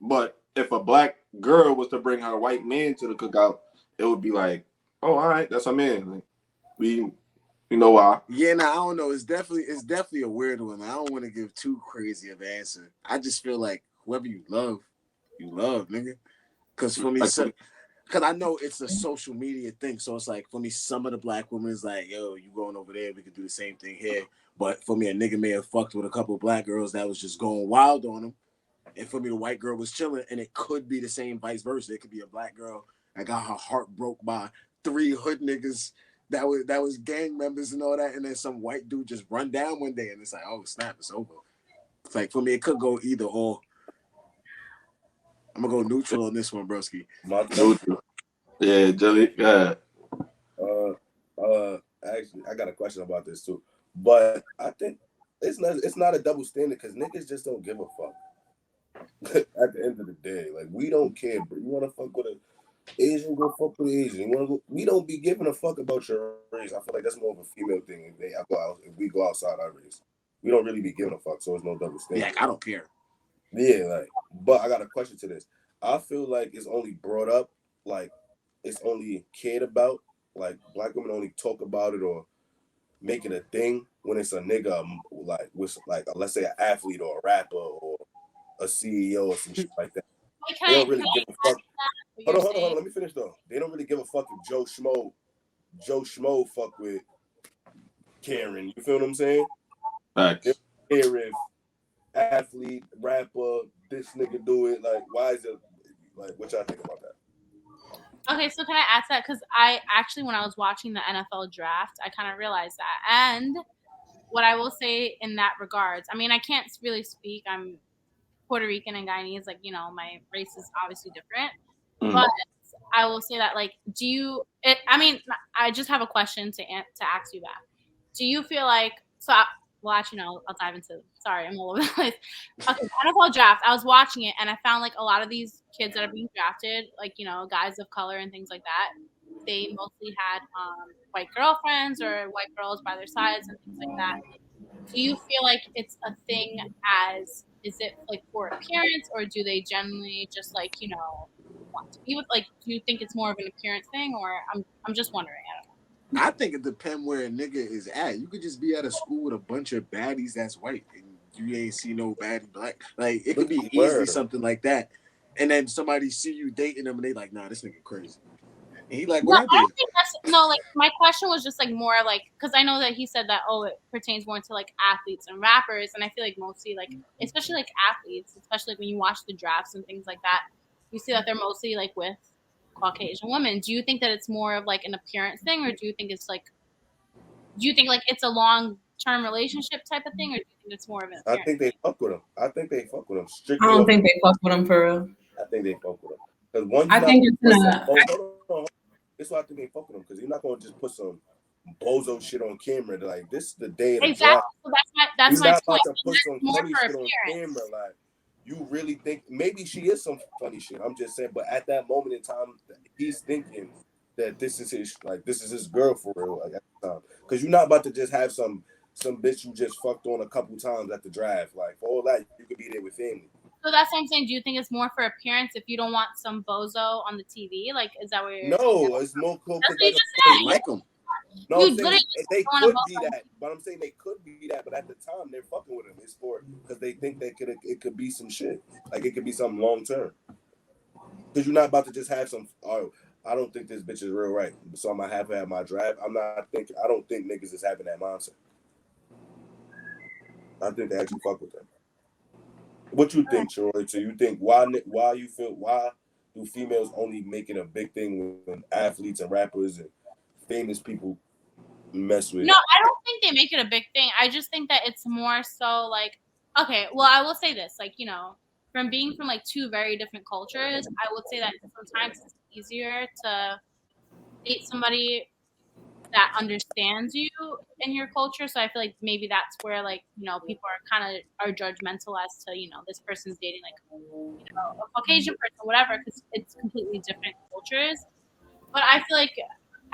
S1: But if a black girl was to bring her white man to the cookout, it would be like, oh, all right, that's our man. Like, we know why.
S2: Yeah, I don't know. It's definitely a weird one. I don't want to give too crazy of an answer. I just feel like whoever you love, nigga. Because for me, because I know it's a social media thing. So it's like, for me, some of the black women is like, yo, you going over there, we could do the same thing here. But for me, a nigga may have fucked with a couple of black girls that was just going wild on him. And for me, the white girl was chilling, and it could be the same vice versa. It could be a black girl that got her heart broke by 3 hood niggas that was gang members and all that, and then some white dude just run down one day, and it's like, oh snap, it's over. It's like, for me, it could go either or. I'm gonna go neutral on this one, broski.
S3: my turn.
S1: Yeah, Jelly. Yeah.
S3: Actually, I got a question about this too, but I think it's not a double standard because niggas just don't give a fuck. At the end of the day, like, we don't care, bro. You want to fuck with an Asian, go fuck with an Asian. You want to go? We don't be giving a fuck about your race. I feel like that's more of a female thing. If we go outside our race, we don't really be giving a fuck. So it's no double standard.
S2: Yeah, I don't care.
S3: Yeah, like, but I got a question to this. I feel like it's only brought up, like, it's only cared about, like, black women only talk about it or make it a thing when it's a nigga, like, with, like, let's say an athlete or a rapper or a CEO or some shit like that. They don't really give a fuck. Hold on. Let me finish though. They don't really give a fuck if Joe Schmo fuck with Karen. You feel what I'm saying?
S1: Facts.
S3: They don't care if athlete, rapper, this nigga do it. Like, why is it? Like, what y'all think about that?
S5: Okay, so can I ask that? Because I actually, when I was watching the NFL draft, I kind of realized that. And what I will say in that regards, I mean, I can't really speak. I'm Puerto Rican and Guyanese, like, you know, my race is obviously different.
S1: Mm.
S5: But I will say that, like, I just have a question to ask you back. Do you feel like, actually, no, I'll dive into, sorry, I'm all over the place. Okay, NFL draft, I was watching it, and I found, like, a lot of these kids that are being drafted, like, you know, guys of color and things like that, they mostly had white girlfriends or white girls by their sides and things like that. Do you feel like it's a thing is it like for appearance, or do they generally just, like, you know, want to be with, like, do you think it's more of an appearance thing, or I'm just wondering, I don't know.
S2: I think it depends where a nigga is at. You could just be at a school with a bunch of baddies that's white, and you ain't see no baddie black. Like, it could be easily something like that. And then somebody see you dating them, and they like, nah, this nigga crazy. And he like, what
S5: I think like, my question was just, like, more like, because I know that he said that, oh, it pertains more to, like, athletes and rappers, and I feel like mostly, like, especially, like, athletes, especially, like, when you watch the drafts and things like that, you see that they're mostly, like, with Caucasian women. Do you think that it's more of, like, an appearance thing, or do you think it's like it's a long-term relationship type of thing, or do you think it's more of an appearance?
S3: I think they fuck with them.
S4: I
S3: Strictly.
S4: don't think they fuck with them for real.
S3: I think they fuck with them. Because one,
S4: I think it's not.
S3: That's why I think they fuck with them, because you're not gonna just put some bozo shit on camera. Like, this is the day of the
S5: Exactly.
S3: draft.
S5: So that's
S3: You're
S5: my
S3: not
S5: point.
S3: about to put some
S5: More
S3: funny
S5: for
S3: shit on
S5: appearance.
S3: camera. Like, you really think maybe she is some funny shit. I'm just saying, but at that moment in time, he's thinking that this is his girl for real. Like, at the time, because you're not about to just have some bitch you just fucked on a couple times at the draft. Like, for all that, you could be there with family.
S5: So that's what I'm saying. Do you think it's more for appearance if you don't want some bozo on the TV? Like, is that what you're?
S3: No, it's more cool.
S5: That's what you just
S2: They
S5: said.
S2: like them.
S3: No,
S5: You
S3: I'm saying
S5: literally
S3: they
S5: don't wanna
S3: could
S5: vote
S3: be
S5: on
S3: that, but I'm saying they could be that. But at the time, they're fucking with him. It's for because they think it could be some shit. Like, it could be something long term. Because you're not about to just have some. Oh, I don't think this bitch is real right, so I'm gonna have to have my draft. I don't think niggas is having that mindset. I think they actually fuck with them. What you think, Troy? So you think why do females only make it a big thing when athletes and rappers and famous people mess with?
S5: No, I don't think they make it a big thing. I just think that it's more so like, okay, well, I will say this, like, you know, from being from like two very different cultures, I would say that sometimes it's easier to date somebody that understands you in your culture. So I feel like maybe that's where, like, you know, people are judgmental as to, you know, this person's dating like, you know, a Caucasian person or whatever, because it's completely different cultures. But I feel like,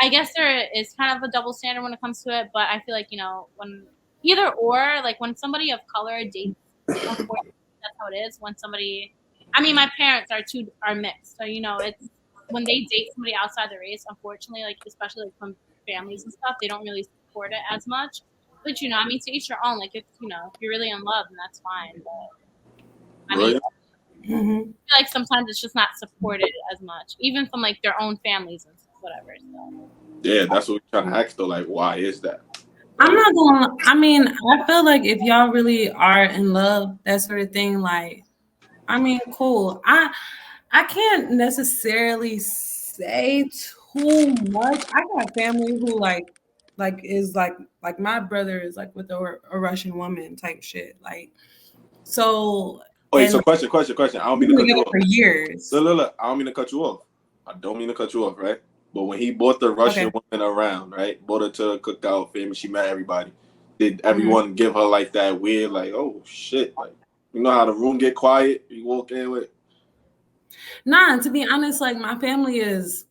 S5: I guess there is kind of a double standard when it comes to it, but I feel like, you know, when either or, like when somebody of color dates, unfortunately, that's how it is. When somebody, I mean, my parents are mixed, so, you know, it's when they date somebody outside the race, unfortunately, like especially like from families and stuff, they don't really support it as much. But, you know, I mean, to each their own. Like, if, you know, if you're really in love, then that's fine. But I mean, I feel like sometimes it's just not supported as much, even from like their own families and whatever. So.
S1: Yeah, that's what we're trying to ask though. Like, why is that?
S4: I'm not going. I mean, I feel like if y'all really are in love, that sort of thing, like, I mean, cool. I can't necessarily say too much. I got family who like is like my brother is like with a Russian woman type shit. Like, so.
S1: Wait, so question. I don't mean to cut you off.
S4: For years.
S1: Look, I don't mean to cut you off. I don't mean to cut you off, right? But when he brought the Russian woman around, right? Brought her to a cookout, family, she met everybody. Did everyone give her like that weird, like, oh shit, like, you know how the room get quiet? You walk in with.
S4: Nah, to be honest, like my family is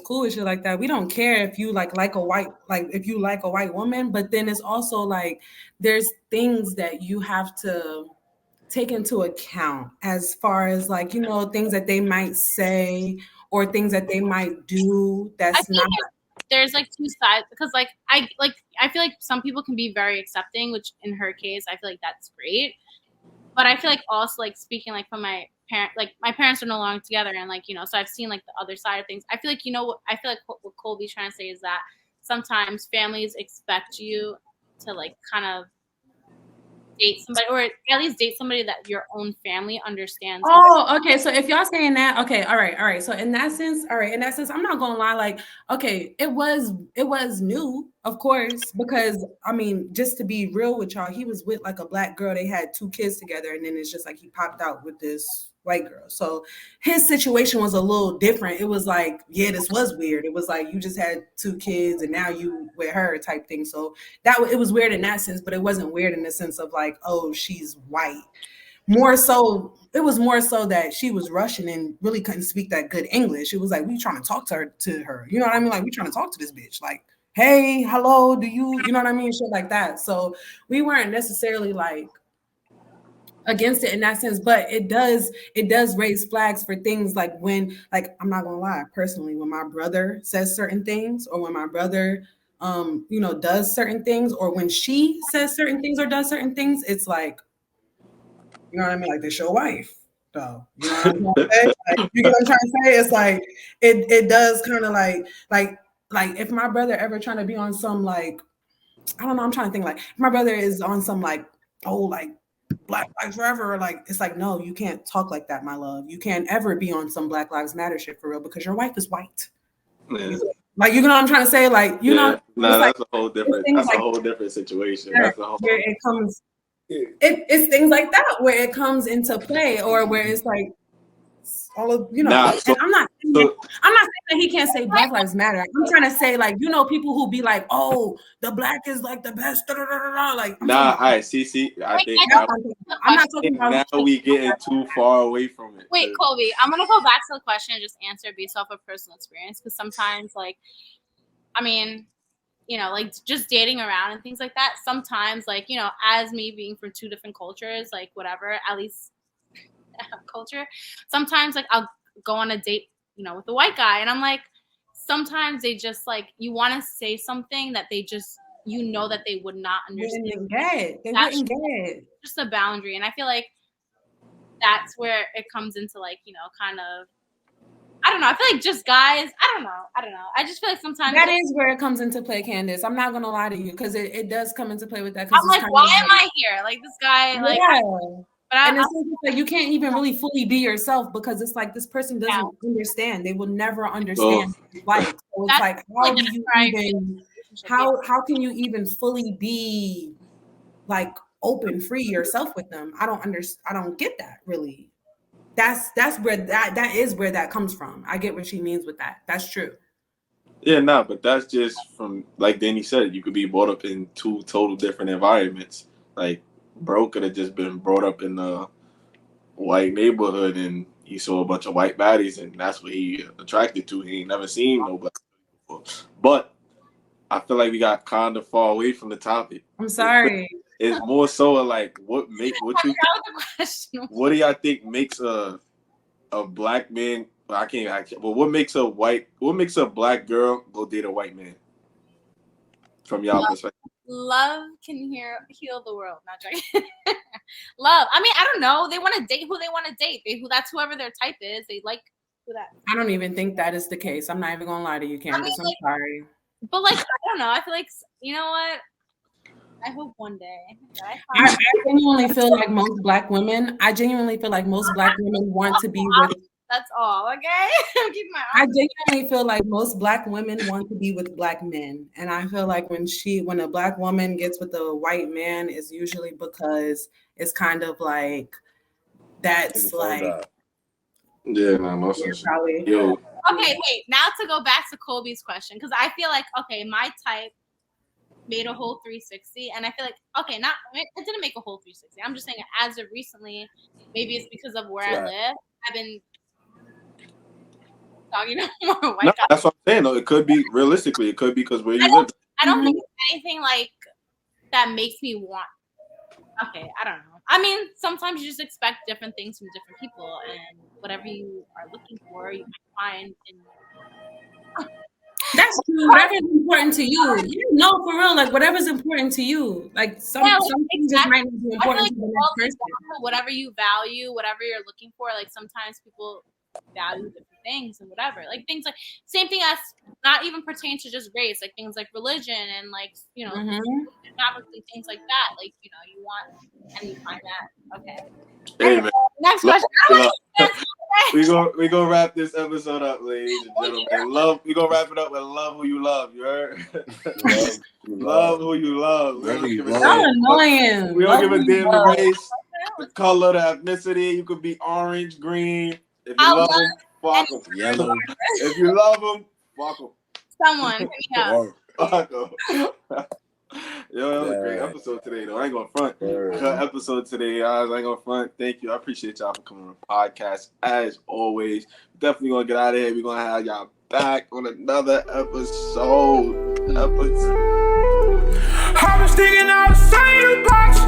S4: cool with shit like that. We don't care if you if you like a white woman, but then it's also like there's things that you have to take into account as far as like, you know, things that they might say or things that they might do. That's not.
S5: There's like two sides, because like I feel like some people can be very accepting, which in her case I feel like that's great. But I feel like also, like, speaking like from my parents are no longer together, and like, you know, so I've seen like the other side of things. I feel like, you know, I feel like what Colby's trying to say is that sometimes families expect you to like kind of date somebody, or at least date somebody that your own family understands.
S4: Oh, okay. So if y'all saying that, okay, all right. So in that sense, I'm not gonna lie. Like, okay, it was new, of course, because I mean, just to be real with y'all, he was with like a black girl. They had 2 kids together, and then it's just like he popped out with this white girl. So his situation was a little different. It was like, yeah, this was weird. It was like you just had 2 kids and now you with her type thing. So it was weird in that sense, but it wasn't weird in the sense of like, oh, she's white. It was more so that she was Russian and really couldn't speak that good English. It was like, we trying to talk to her. You know what I mean? Like, we trying to talk to this bitch. Like, hey, hello, you know what I mean? Shit like that. So we weren't necessarily like against it in that sense, but it does raise flags for things like when, like, I'm not gonna lie, personally, when my brother says certain things, or when my brother you know, does certain things, or when she says certain things or does certain things, it's like, you know what I mean? Like, this your wife, though. You know what I'm saying? Like, you get what I'm trying to say? It's like it does kind of like if my brother ever trying to be on some, like, I don't know, I'm trying to think, like, if my brother is on some like, oh, like Black Lives Forever, like, it's like, no, you can't talk like that, my love. You can't ever be on some Black Lives Matter shit for real, because your wife is white. Yeah. Like, you know what I'm trying to say? Like, you know,
S1: that's
S4: like,
S1: a whole different situation.
S4: Yeah,
S1: That's a whole
S4: where it comes. It's things like that where it comes into play, or where it's like all of, you know. And I'm not saying that he can't say Black Lives Matter. I'm trying to say, like, you know, people who be like, oh, the black is like the best. Da, da, da, da, da. Like,
S1: Nah, all right, see, I think
S4: I'm not talking about.
S1: now we getting too far away from it.
S5: Wait, Colby, I'm gonna go back to the question and just answer based off of personal experience, because sometimes, like, I mean, you know, like just dating around and things like that. Sometimes, like, you know, as me being from two different cultures, like whatever, at least culture. Sometimes, like, I'll go on a date, you know, with a white guy, and I'm like, sometimes they just like, you want to say something that they just, you know, that they would not understand.
S4: They wouldn't get it.
S5: Just a boundary, and I feel like that's where it comes into, like, you know, kind of, I don't know. I feel like just guys, I don't know. I just feel like sometimes
S4: that is where it comes into play, Candace. I'm not gonna lie to you, because it does come into play with that.
S5: I'm like, why am I here? Like, this guy, like,
S4: yeah.
S5: and
S4: it's like you can't even really fully be yourself, because it's like this person doesn't understand. They will never understand life. So it's like, how do you even? How can you even fully be like open, free yourself with them? I don't get that really. That's where that is where that comes from. I get what she means with that. That's true.
S1: Yeah, nah, but that's just from, like Danny said, you could be brought up in two total different environments. Like, bro could have just been brought up in a white neighborhood and he saw a bunch of white baddies and that's what he attracted to. He ain't never seen no black before. But I feel like we got kind of far away from the topic.
S4: I'm sorry.
S1: It's more so like what do y'all think makes a black man? I can't. But what makes a black girl go date a white man? From y'all perspective.
S5: Love can heal the world. Not joking. Love. I mean, I don't know. They want to date who they want to date. That's whoever their type is. They like who that.
S4: I don't even think that is the case. I'm not even gonna lie to you, Candace. I'm sorry.
S5: But like, I don't know. I feel like, you know what? I hope one day.
S4: I genuinely feel like most black women want to be with.
S5: That's all, okay?
S4: I genuinely feel like most black women want to be with black men, and I feel like when a black woman gets with a white man, is usually because it's kind of like that's like.
S1: Yeah, no, most
S4: probably.
S1: Yo.
S5: Okay, wait. Now to go back to Colby's question, because I feel like, okay, my type made a whole 360, and I feel like, okay, it didn't make a whole 360. I'm just saying, as of recently, maybe it's because of where I live. I've been talking to more white guys.
S1: That's what I'm saying. Though it could be realistically, it could be because where you live.
S5: I don't think it's anything like that makes me want. Okay, I don't know. I mean, sometimes you just expect different things from different people, and whatever you are looking for, you might find in.
S4: That's true. Whatever's important to you. No, for real. Like, whatever's important to you. Like, some things just might not be important to the next person.
S5: Whatever you value, whatever you're looking for, like, sometimes people value different things and whatever. Like, things like, same thing as, not even pertain to just race, like, things like religion and, like, you know, economically, things like that. Like, you know, you want, and you find that. Okay.
S1: Hey, man.
S5: Next question.
S1: We gonna wrap this episode up, ladies and gentlemen. We gonna wrap it up with love who you love. You heard? love who you love.
S4: So annoying.
S1: We don't give a damn the race, the color, the ethnicity. You could be orange, green. If you love them, fuck them.
S3: Yellow.
S1: If you love them, fuck them.
S5: Someone.
S1: Fuck them. Yo, that was a great episode today, though. I ain't gonna front. Good episode today, guys. I ain't gonna front. Thank you. I appreciate y'all for coming on the podcast. As always, definitely gonna get out of here. We're gonna have y'all back on another episode.
S6: I was thinking outside the box.